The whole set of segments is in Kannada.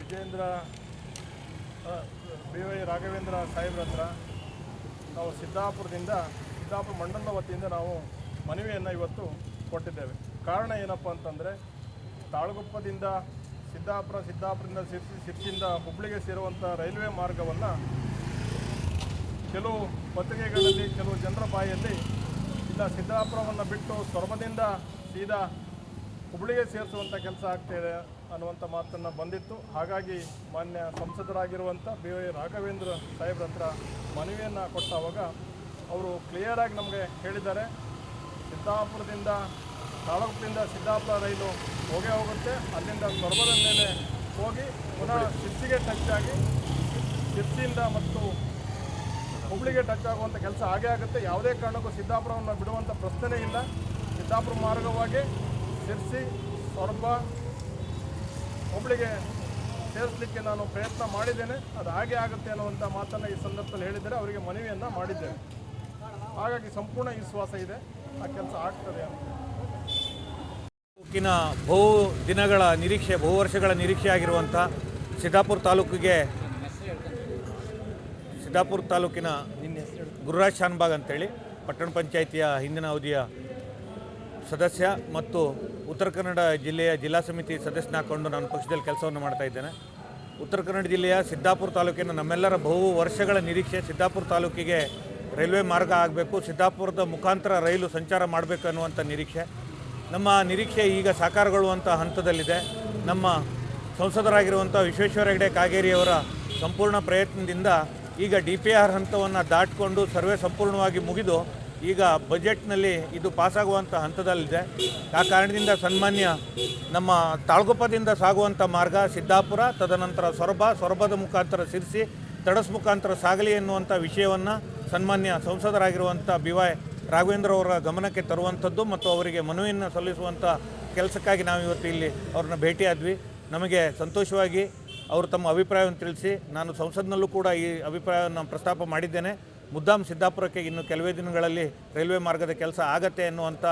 ವಿಜೇಂದ್ರ BY ರಾಘವೇಂದ್ರ ಸಾಹೇಬ್ರ ಹತ್ರ ನಾವು ಸಿದ್ದಾಪುರ ಮಂಡಲದ ವತಿಯಿಂದ ನಾವು ಮನವಿಯನ್ನು ಇವತ್ತು ಕೊಟ್ಟಿದ್ದೇವೆ. ಕಾರಣ ಏನಪ್ಪ ಅಂತಂದರೆ, ತಾಳಗುಪ್ಪದಿಂದ ಸಿದ್ದಾಪುರದಿಂದ ಸಿರ್ಸಿಯಿಂದ ಹುಬ್ಬಳ್ಳಿಗೆ ಸೇರುವಂಥ ರೈಲ್ವೆ ಮಾರ್ಗವನ್ನು ಕೆಲವು ಪತ್ರಿಕೆಗಳಲ್ಲಿ ಕೆಲವು ಜನರ ಬಾಯಲ್ಲಿ ಇಲ್ಲ ಸಿದ್ದಾಪುರವನ್ನು ಬಿಟ್ಟು ಸೊರಬದಿಂದ ಸೀದಾ ಹುಬ್ಬಳ್ಳಿಗೆ ಸೇರಿಸುವಂಥ ಕೆಲಸ ಆಗ್ತಾಯಿದೆ ಅನ್ನುವಂಥ ಮಾತನ್ನು ಬಂದಿತ್ತು. ಹಾಗಾಗಿ ಮಾನ್ಯ ಸಂಸದರಾಗಿರುವಂಥ BY ರಾಘವೇಂದ್ರ ಸಾಹೇಬ್ರ ಹತ್ರ ಮನವಿಯನ್ನು ಕೊಟ್ಟಾಗ ಅವರು ಕ್ಲಿಯರಾಗಿ ನಮಗೆ ಹೇಳಿದ್ದಾರೆ, ಸಿದ್ದಾಪುರದಿಂದ ತಾಳಗುಪ್ಪದಿಂದ ಸಿದ್ದಾಪುರ ರೈಲು ಹೋಗುತ್ತೆ, ಅಲ್ಲಿಂದ ಸೊರಬದ ಮೇಲೆ ಹೋಗಿ ಪುನಃ ಸಿರ್ಸಿಗೆ ಟಚ್ ಆಗಿ ಸಿರ್ಸಿಯಿಂದ ಮತ್ತು ಹುಬ್ಬಳ್ಳಿಗೆ ಟಚ್ ಆಗುವಂಥ ಕೆಲಸ ಆಗೇ ಆಗುತ್ತೆ. ಯಾವುದೇ ಕಾರಣಕ್ಕೂ ಸಿದ್ದಾಪುರವನ್ನು ಬಿಡುವಂಥ ಪ್ರಶ್ನೆ ಇಲ್ಲ. ಸಿದ್ದಾಪುರ ಮಾರ್ಗವಾಗಿ ಸಿರ್ಸಿ ಸೊರಬ ಹುಬ್ಬಳ್ಳಿಗೆ ಸೇರಿಸಲಿಕ್ಕೆ ನಾನು ಪ್ರಯತ್ನ ಮಾಡಿದ್ದೇನೆ, ಅದು ಹಾಗೆ ಆಗುತ್ತೆ ಅನ್ನುವಂಥ ಮಾತನ್ನು ಈ ಸಂದರ್ಭದಲ್ಲಿ ಹೇಳಿದರೆ ಅವರಿಗೆ ಮನವಿಯನ್ನು ಮಾಡಿದ್ದೇನೆ. ಹಾಗಾಗಿ ಸಂಪೂರ್ಣ ವಿಶ್ವಾಸ ಇದೆ ಆ ಕೆಲಸ ಆಗ್ತದೆ ಅಂತ. ತಾಲೂಕಿನ ಬಹು ವರ್ಷಗಳ ನಿರೀಕ್ಷೆ ಆಗಿರುವಂಥ ಸಿದ್ದಾಪುರ ತಾಲೂಕಿನ ಗುರುರಾಜ್ ಶಾನ್ಭಾಗ್ ಅಂತೇಳಿ ಪಟ್ಟಣ ಪಂಚಾಯಿತಿಯ ಹಿಂದಿನ ಅವಧಿಯ ಸದಸ್ಯ ಮತ್ತು ಉತ್ತರ ಕನ್ನಡ ಜಿಲ್ಲೆಯ ಜಿಲ್ಲಾ ಸಮಿತಿ ಸದಸ್ಯನಾಕೊಂಡು ನಾನು ಪಕ್ಷದಲ್ಲಿ ಕೆಲಸವನ್ನು ಮಾಡ್ತಾಯಿದ್ದೇನೆ. ಉತ್ತರ ಕನ್ನಡ ಜಿಲ್ಲೆಯ ಸಿದ್ದಾಪುರ ತಾಲೂಕಿನ ನಮ್ಮೆಲ್ಲರ ಬಹು ವರ್ಷಗಳ ನಿರೀಕ್ಷೆ ಸಿದ್ದಾಪುರ ತಾಲೂಕಿಗೆ ರೈಲ್ವೆ ಮಾರ್ಗ ಆಗಬೇಕು, ಸಿದ್ದಾಪುರದ ಮುಖಾಂತರ ರೈಲು ಸಂಚಾರ ಮಾಡಬೇಕು ಅನ್ನುವಂಥ ನಿರೀಕ್ಷೆ. ನಮ್ಮ ನಿರೀಕ್ಷೆ ಈಗ ಸಾಕಾರಗೊಳ್ಳುವಂಥ ಹಂತದಲ್ಲಿದೆ. ನಮ್ಮ ಸಂಸದರಾಗಿರುವಂಥ ವಿಶ್ವೇಶ್ವರ ಹೆಗಡೆ ಕಾಗೇರಿಯವರ ಸಂಪೂರ್ಣ ಪ್ರಯತ್ನದಿಂದ ಈಗ DPR ಹಂತವನ್ನು ದಾಟಿಕೊಂಡು ಸರ್ವೆ ಸಂಪೂರ್ಣವಾಗಿ ಮುಗಿದು ಈಗ ಬಜೆಟ್ನಲ್ಲಿ ಇದು ಪಾಸಾಗುವಂಥ ಹಂತದಲ್ಲಿದೆ. ಆ ಕಾರಣದಿಂದ ಸನ್ಮಾನ್ಯ ನಮ್ಮ ತಾಳಗುಪ್ಪದಿಂದ ಸಾಗುವಂಥ ಮಾರ್ಗ ಸಿದ್ದಾಪುರ, ತದನಂತರ ಸೊರಬದ ಮುಖಾಂತರ ಸಿರ್ಸಿ, ತಡಸ್ ಮುಖಾಂತರ ಸಾಗಲಿ ಎನ್ನುವಂಥ ವಿಷಯವನ್ನು ಸನ್ಮಾನ್ಯ ಸಂಸದರಾಗಿರುವಂಥ BY ರಾಘವೇಂದ್ರ ಅವರ ಗಮನಕ್ಕೆ ತರುವಂಥದ್ದು ಮತ್ತು ಅವರಿಗೆ ಮನವಿಯನ್ನು ಸಲ್ಲಿಸುವಂಥ ಕೆಲಸಕ್ಕಾಗಿ ನಾವು ಇವತ್ತು ಇಲ್ಲಿ ಅವ್ರನ್ನ ಭೇಟಿಯಾದ್ವಿ. ನಮಗೆ ಸಂತೋಷವಾಗಿ ಅವರು ತಮ್ಮ ಅಭಿಪ್ರಾಯವನ್ನು ತಿಳಿಸಿ, ನಾನು ಸಂಸತ್ನಲ್ಲೂ ಕೂಡ ಈ ಅಭಿಪ್ರಾಯವನ್ನು ಪ್ರಸ್ತಾಪ ಮಾಡಿದ್ದೇನೆ. ಮುದ್ದಾಂ ಸಿದ್ದಾಪುರಕ್ಕೆ ಇನ್ನು ಕೆಲವೇ ದಿನಗಳಲ್ಲಿ ರೈಲ್ವೆ ಮಾರ್ಗದ ಕೆಲಸ ಆಗತ್ತೆ ಎನ್ನುವಂಥ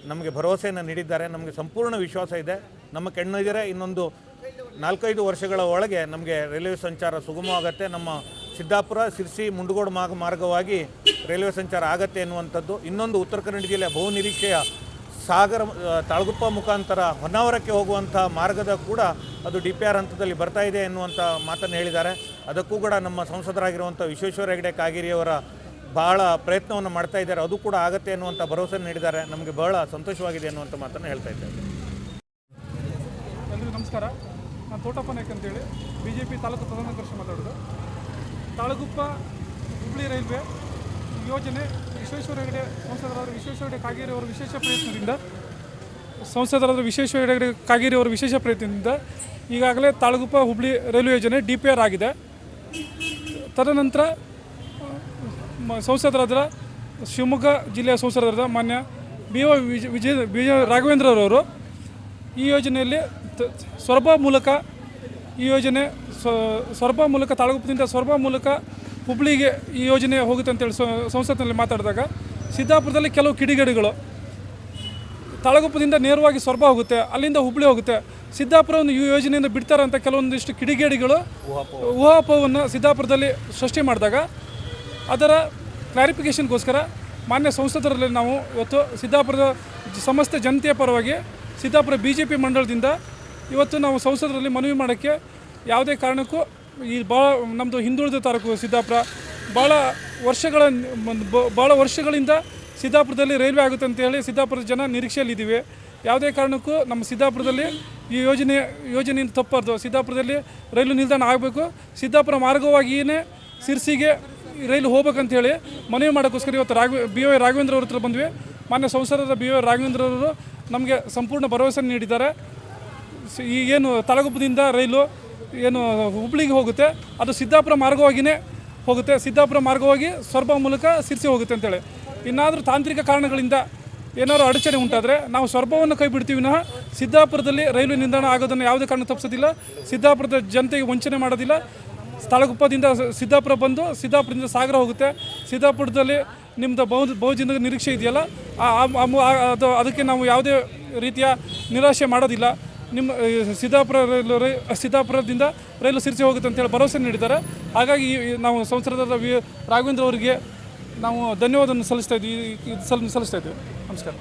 ನಮಗೆ ಭರವಸೆಯನ್ನು ನೀಡಿದ್ದಾರೆ. ನಮಗೆ ಸಂಪೂರ್ಣ ವಿಶ್ವಾಸ ಇದೆ. ನಮ್ಮ ಕಣ್ಣೆದುರೇ ಇನ್ನೊಂದು 4-5 ವರ್ಷಗಳ ಒಳಗೆ ನಮಗೆ ರೈಲ್ವೆ ಸಂಚಾರ ಸುಗಮವಾಗತ್ತೆ. ನಮ್ಮ ಸಿದ್ದಾಪುರ ಸಿರ್ಸಿ ಮುಂಡಗೋಡು ಮಾರ್ಗವಾಗಿ ರೈಲ್ವೆ ಸಂಚಾರ ಆಗತ್ತೆ ಎನ್ನುವಂಥದ್ದು. ಇನ್ನೊಂದು ಉತ್ತರ ಕನ್ನಡ ಜಿಲ್ಲೆಯ ಬಹು ನಿರೀಕ್ಷೆಯ ತಾಳಗುಪ್ಪ ಮುಖಾಂತರ ಹೊನ್ನಾವರಕ್ಕೆ ಹೋಗುವಂಥ ಮಾರ್ಗದ ಕೂಡ ಅದು DPR ಹಂತದಲ್ಲಿ ಬರ್ತಾ ಇದೆ ಎನ್ನುವಂಥ ಮಾತನ್ನು ಹೇಳಿದ್ದಾರೆ. ಅದಕ್ಕೂ ಕೂಡ ನಮ್ಮ ಸಂಸದರಾಗಿರುವಂಥ ವಿಶ್ವೇಶ್ವರ ಹೆಗಡೆ ಕಾಗೇರಿಯವರ ಬಹಳ ಪ್ರಯತ್ನವನ್ನು ಮಾಡ್ತಾ ಇದ್ದಾರೆ. ಅದು ಕೂಡ ಆಗತ್ತೆ ಎನ್ನುವಂಥ ಭರವಸೆ ನೀಡಿದ್ದಾರೆ. ನಮಗೆ ಬಹಳ ಸಂತೋಷವಾಗಿದೆ ಎನ್ನುವಂಥ ಮಾತನ್ನು ಹೇಳ್ತಾ ಇದ್ದಾರೆ. ಎಲ್ಲರಿಗೂ ನಮಸ್ಕಾರ. ನಾನು ತೋಟಪ್ಪ ನಾಯ್ಕ ಅಂತೇಳಿ BJP ತಾಲೂಕು ಪ್ರಧಾನಾಧ್ಯಕ್ಷ ಮಾತಾಡೋದು. ತಾಳಗುಪ್ಪ ಹುಬ್ಬಳ್ಳಿ ರೈಲ್ವೆ ಯೋಜನೆ ವಿಶ್ವೇಶ್ವರ ಹೆಗಡೆ ವಿಶ್ವೇಶ್ವರ ಹೆಗಡೆ ಕಾಗೇರಿ ಅವರ ವಿಶೇಷ ಪ್ರಯತ್ನದಿಂದ ವಿಶೇಷ ಪ್ರಯತ್ನದಿಂದ ಈಗಾಗಲೇ ತಾಳಗುಪ್ಪ ಹುಬ್ಬಳ್ಳಿ ರೈಲ್ವೆ ಯೋಜನೆ DPR ಆಗಿದೆ. ತದನಂತರ ಸಂಸದರಾದ ಶಿವಮೊಗ್ಗ ಜಿಲ್ಲೆಯ ಸಂಸದರಾದ ಮಾನ್ಯ BY ರಾಘವೇಂದ್ರರವರು ಈ ಯೋಜನೆಯಲ್ಲಿ ಸೊರಬ ಮೂಲಕ ಈ ಯೋಜನೆ ಸೊರಬ ಮೂಲಕ ತಾಳಗುಪ್ಪದಿಂದ ಸೊರಬ ಮೂಲಕ ಹುಬ್ಬಳ್ಳಿಗೆ ಈ ಯೋಜನೆ ಹೋಗುತ್ತೆ ಅಂತೇಳಿ ಸಂಸತ್ನಲ್ಲಿ ಮಾತಾಡಿದಾಗ ಸಿದ್ದಾಪುರದಲ್ಲಿ ಕೆಲವು ಕಿಡಿಗೇಡಿಗಳು ತಾಳಗುಪ್ಪದಿಂದ ನೇರವಾಗಿ ಸೊರಬ ಹೋಗುತ್ತೆ, ಅಲ್ಲಿಂದ ಹುಬ್ಬಳ್ಳಿ ಹೋಗುತ್ತೆ, ಸಿದ್ದಾಪುರವನ್ನು ಈ ಯೋಜನೆಯಿಂದ ಬಿಡ್ತಾರೆ ಅಂತ ಕೆಲವೊಂದಿಷ್ಟು ಕಿಡಿಗೇಡಿಗಳು ಊಹಾಪೋಹವನ್ನು ಸಿದ್ದಾಪುರದಲ್ಲಿ ಸೃಷ್ಟಿ ಮಾಡಿದಾಗ ಅದರ ಕ್ಲಾರಿಫಿಕೇಷನ್ಗೋಸ್ಕರ ಮಾನ್ಯ ಸಂಸದರಲ್ಲಿ ನಾವು ಇವತ್ತು ಸಿದ್ದಾಪುರದ ಸಮಸ್ತ ಜನತೆಯ ಪರವಾಗಿ ಸಿದ್ದಾಪುರ BJP ಮಂಡಳದಿಂದ ಇವತ್ತು ನಾವು ಸಂಸದರಲ್ಲಿ ಮನವಿ ಮಾಡೋಕ್ಕೆ ಯಾವುದೇ ಕಾರಣಕ್ಕೂ ಈ ನಮ್ಮದು ಹಿಂದುಳಿದ ತಾಲೂಕು ಸಿದ್ದಾಪುರ ಭಾಳ ವರ್ಷಗಳಿಂದ ಸಿದ್ದಾಪುರದಲ್ಲಿ ರೈಲ್ವೆ ಆಗುತ್ತೆ ಅಂತೇಳಿ ಸಿದ್ದಾಪುರದ ಜನ ನಿರೀಕ್ಷೆಯಲ್ಲಿದ್ದೀವಿ. ಯಾವುದೇ ಕಾರಣಕ್ಕೂ ನಮ್ಮ ಸಿದ್ದಾಪುರದಲ್ಲಿ ಈ ಯೋಜನೆಯಿಂದ ತಪ್ಪಬಾರ್ದು. ಸಿದ್ದಾಪುರದಲ್ಲಿ ರೈಲು ನಿಲ್ದಾಣ ಆಗಬೇಕು, ಸಿದ್ದಾಪುರ ಮಾರ್ಗವಾಗಿಯೇ ಸಿರ್ಸಿಗೆ ರೈಲು ಹೋಗ್ಬೇಕಂತೇಳಿ ಮನವಿ ಮಾಡೋಕ್ಕೋಸ್ಕರ ಇವತ್ತು BY ರಾಘವೇಂದ್ರ ಅವ್ರ ಹತ್ರ ಬಂದ್ವಿ. ಮಾನ್ಯ ಸಂಸದರಾದ BY ರಾಘವೇಂದ್ರ ಅವರು ನಮಗೆ ಸಂಪೂರ್ಣ ಭರವಸೆ ನೀಡಿದ್ದಾರೆ. ಏನು ತಾಳಗುಪ್ಪದಿಂದ ರೈಲು ಏನು ಹುಬ್ಬಳ್ಳಿಗೆ ಹೋಗುತ್ತೆ ಅದು ಸಿದ್ದಾಪುರ ಮಾರ್ಗವಾಗಿಯೇ ಹೋಗುತ್ತೆ, ಸಿದ್ದಾಪುರ ಮಾರ್ಗವಾಗಿ ಸೊರಬ ಮೂಲಕ ಸಿರ್ಸಿ ಹೋಗುತ್ತೆ ಅಂತೇಳಿ. ಇನ್ನಾದರೂ ತಾಂತ್ರಿಕ ಕಾರಣಗಳಿಂದ ಏನಾದರೂ ಅಡಚಣೆ ಉಂಟಾದರೆ ನಾವು ಸೊರಬವನ್ನು ಕೈ ಬಿಡ್ತೀವಿ ವಿನಃ ಸಿದ್ದಾಪುರದಲ್ಲಿ ರೈಲ್ವೆ ನಿಲ್ದಾಣ ಆಗೋದನ್ನು ಯಾವುದೇ ಕಾರಣ ತಪ್ಪಿಸೋದಿಲ್ಲ. ಸಿದ್ದಾಪುರದ ಜನತೆಗೆ ವಂಚನೆ ಮಾಡೋದಿಲ್ಲ. ತಾಳಗುಪ್ಪದಿಂದ ಸಿದ್ದಾಪುರ ಬಂದು ಸಿದ್ದಾಪುರದಿಂದ ಸಾಗರ ಹೋಗುತ್ತೆ. ಸಿದ್ದಾಪುರದಲ್ಲಿ ನಿಮ್ಮದು ಬಹುಜನರ ನಿರೀಕ್ಷೆ ಇದೆಯಲ್ಲ, ಅದಕ್ಕೆ ನಾವು ಯಾವುದೇ ರೀತಿಯ ನಿರಾಶೆ ಮಾಡೋದಿಲ್ಲ. ನಿಮ್ಮ ಸಿದ್ದಾಪುರದಿಂದ ರೈಲು ಸಿರ್ಸಿ ಹೋಗುತ್ತೆ ಅಂತೇಳಿ ಭರವಸೆ ನೀಡಿದ್ದಾರೆ. ಹಾಗಾಗಿ ನಾವು ಸಂಸದರಾದ ರಾಘವೇಂದ್ರ ಅವರಿಗೆ ನಾವು ಧನ್ಯವಾದವನ್ನು ಸಲ್ಲಿಸ್ತಾ ಇದ್ದೀವಿ. ನಮಸ್ಕಾರ.